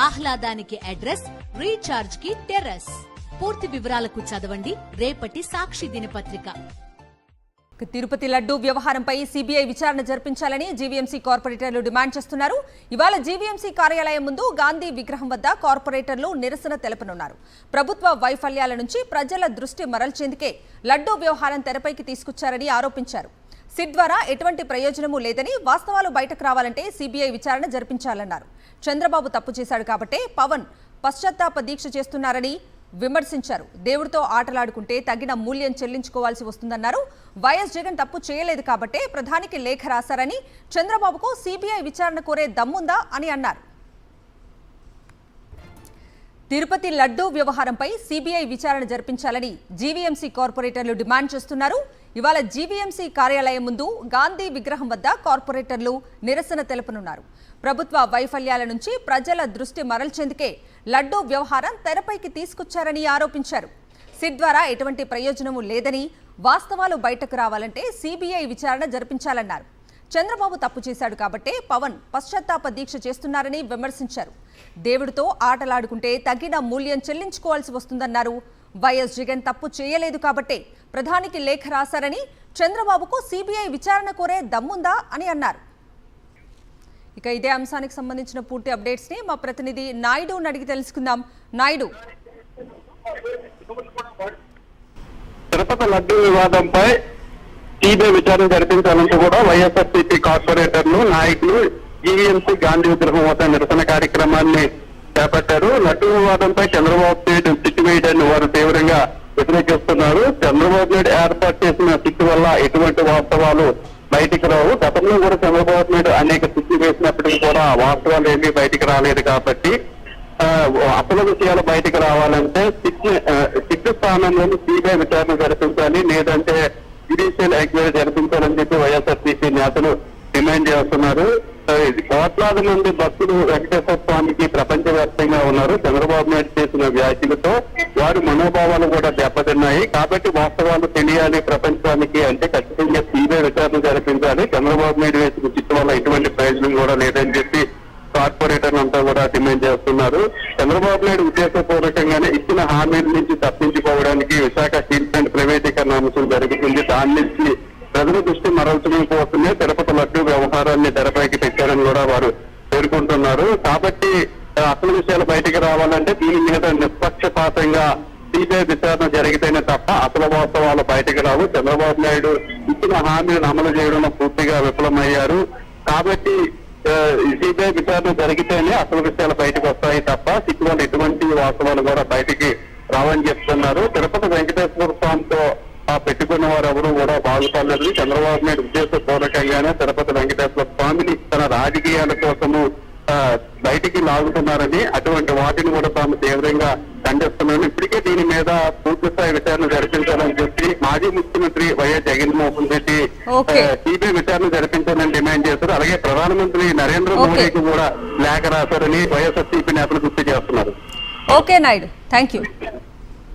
ఆహ్లాదానికి address, recharge కి terrace. పూర్తి వివరాలకు చదవండి రేపటి సాక్షి దినపత్రిక. తిరుపతి లడ్డూ వ్యవహారంపై సీబీఐ విచారణ జరిపించాలని జీవీఎంసీ కార్పొరేటర్లు డిమాండ్ చేస్తున్నారు. ఇవాళ జీవీఎంసీ కార్యాలయం ముందు గాంధీ విగ్రహం వద్ద కార్పొరేటర్లు నిరసన తెలపనున్నారు. ప్రభుత్వ వైఫల్యాల నుంచి ప్రజల దృష్టి మరల్చేందుకే లడ్డూ వ్యవహారం తెరపైకి తీసుకొచ్చారని ఆరోపించారు. సిట్ ద్వారా ఎటువంటి ప్రయోజనమూ లేదని, వాస్తవాలు బయటకు రావాలంటే సీబీఐ విచారణ జరిపించాలన్నారు. చంద్రబాబు తప్పు చేశాడు కాబట్టే పవన్ పశ్చాత్తాప దీక్ష చేస్తున్నారని విమర్శించారు. దేవుడితో ఆటలాడుకుంటే తగిన మూల్యం చెల్లించుకోవాల్సి వస్తుందన్నారు. వైఎస్ జగన్ తప్పు చేయలేదు కాబట్టే ప్రధానికి లేఖ రాశారని, చంద్రబాబుకు సీబీఐ విచారణ కోరే దమ్ముందా అని అన్నారు. తిరుపతి లడ్డూ వ్యవహారంపై సీబీఐ విచారణ జరిపించాలని జీవీఎంసీ కార్పొరేటర్లు డిమాండ్ చేస్తున్నారు. ఇవాళ జీవీఎంసీ కార్యాలయం ముందు గాంధీ విగ్రహం వద్ద కార్పొరేటర్లు నిరసన తెలపనున్నారు. ప్రభుత్వ వైఫల్యాల నుంచి ప్రజల దృష్టి మరల్చేందుకే లడ్డూ వ్యవహారం తెరపైకి తీసుకొచ్చారని ఆరోపించారు. సిట్ ద్వారా ఎటువంటి ప్రయోజనమూ లేదని, వాస్తవాలు బయటకు రావాలంటే సీబీఐ విచారణ జరిపించాలన్నారు. చంద్రబాబు తప్పు చేశాడు కాబట్టే పవన్ పశ్చాత్తాప దీక్ష చేస్తున్నారని విమర్శించారు. దేవుడితో ఆటలాడుకుంటే తగిన మూల్యం చెల్లించుకోవాల్సి వస్తుందన్నారు. వైఎస్ జగన్ తప్పు చేయలేదు కాబట్టే ప్రధానికి లేఖ రాశారని, చంద్రబాబుకు సీబీఐ విచారణ కోరే దమ్ముందా అని అన్నారు. ఇక ఇదే అంశానికి సంబంధించిన పూర్తి అప్డేట్స్ ని మా ప్రతినిధి నాయుడు అడిగి తెలుసుకుందాం. నాయుడు, తిరుపతి లడ్డూ వివాదంపై సీబీఐ విచారణ జరిపించాలంటూ కూడా వైఎస్ఆర్సీపీ కార్పొరేటర్లు, నాయకులు జీవీఎంసీ గాంధీ విగ్రహం వద్ద నిరసన కార్యక్రమాన్ని చేపట్టారు. లడ్డూ వివాదంపై చంద్రబాబు నాయుడు సిట్ వేయడాన్ని వారు తీవ్రంగా వ్యతిరేకిస్తున్నారు. చంద్రబాబు నాయుడు ఏర్పాటు చేసిన సిట్ వల్ల ఎటువంటి వాస్తవాలు బయటికి రావు. గతంలో కూడా చంద్రబాబు నాయుడు అనేక సిట్లు వేసినప్పటికీ కూడా వాస్తవాలు ఏమీ బయటికి రాలేదు కాబట్టి అసలు విషయాలు బయటికి రావాలంటే సిట్ స్థానంలో సీబీఐ విచారణ జరిపించాలి, లేదంటే జ్యుడిషియల్ ఎంక్వైరీ జరిపించాలని చెప్పి వైఎస్ఆర్సీపీ నేతలు డిమాండ్ చేస్తున్నారు. కోట్లాది మంది భక్తులు వెంకటేశ్వర స్వామికి ప్రపంచవ్యాప్తంగా ఉన్నారు. చంద్రబాబు నాయుడు చేసిన వ్యాఖ్యలతో వారి మనోభావాలు కూడా దెబ్బతిన్నాయి. కాబట్టి వాస్తవాలు తెలియాలి ప్రపంచానికి అంటే ఖచ్చితంగా సీబీఐ విచారణ జరిపించాలి. చంద్రబాబు నాయుడు వేసిన చిట్టు వల్ల ఎటువంటి ప్రయోజనం కూడా లేదని చెప్పి కార్పొరేటర్లంతా కూడా డిమాండ్ చేస్తున్నారు. చంద్రబాబు నాయుడు ఉద్దేశపూర్వకంగానే ఇచ్చిన హామీల నుంచి తప్పించుకోవడానికి విశాఖ స్టీల్ ప్లాంట్ ప్రైవేటీకరణ అంశం జరుగుతుంది. దాని నుంచి ప్రజల దృష్టి మరల్చడం కోసమే తిరుపతి లడ్డూ వ్యవహారాన్ని తెరపైకి తెచ్చారని కూడా వారు పేర్కొంటున్నారు. కాబట్టి అసలు విషయాలు బయటికి రావాలంటే దీని మీద నిష్పక్షపాతంగా సీబీఐ విచారణ జరిగితేనే తప్ప అసలు వాస్తవాలు బయటికి రావు. చంద్రబాబు నాయుడు ఇచ్చిన హామీలను అమలు చేయడంలో పూర్తిగా విఫలమయ్యారు. కాబట్టి సీబీఐ విచారణ జరిగితేనే అసలు విషయాలు బయటకు వస్తాయి తప్ప సిట్ వల్ల ఎటువంటి వాస్తవాలు కూడా బయటికి రావని చెప్తున్నారు. తిరుపతి వెంకటేశ్వర స్వామితో పెట్టుకున్న వారు ఎవరు కూడా బాగుపడలేదు. చంద్రబాబు నాయుడు ఉద్దేశపూర్వకంగానే తిరుపతి వెంకటేశ్వర స్వామిని తన రాజకీయాల కోసము బయటికి లాగుతున్నారని, అటువంటి వాటిని కూడా తాము తీవ్రంగా ఖండిస్తున్నారు. ఇప్పటికే దీని మీద పూర్తిస్థాయి విచారణ జరిపించాలని చెప్పి మాజీ ముఖ్యమంత్రి వైఎస్ జగన్మోహన్ రెడ్డి సీబీఐ విచారణ జరిపించాలని డిమాండ్ చేశారు. అలాగే ప్రధానమంత్రి నరేంద్ర మోడీకి కూడా లేఖ రాశారని వైఎస్ఆర్సీపీ నేతలు గుర్తు చేస్తున్నారు. Okay Naidu, thank you.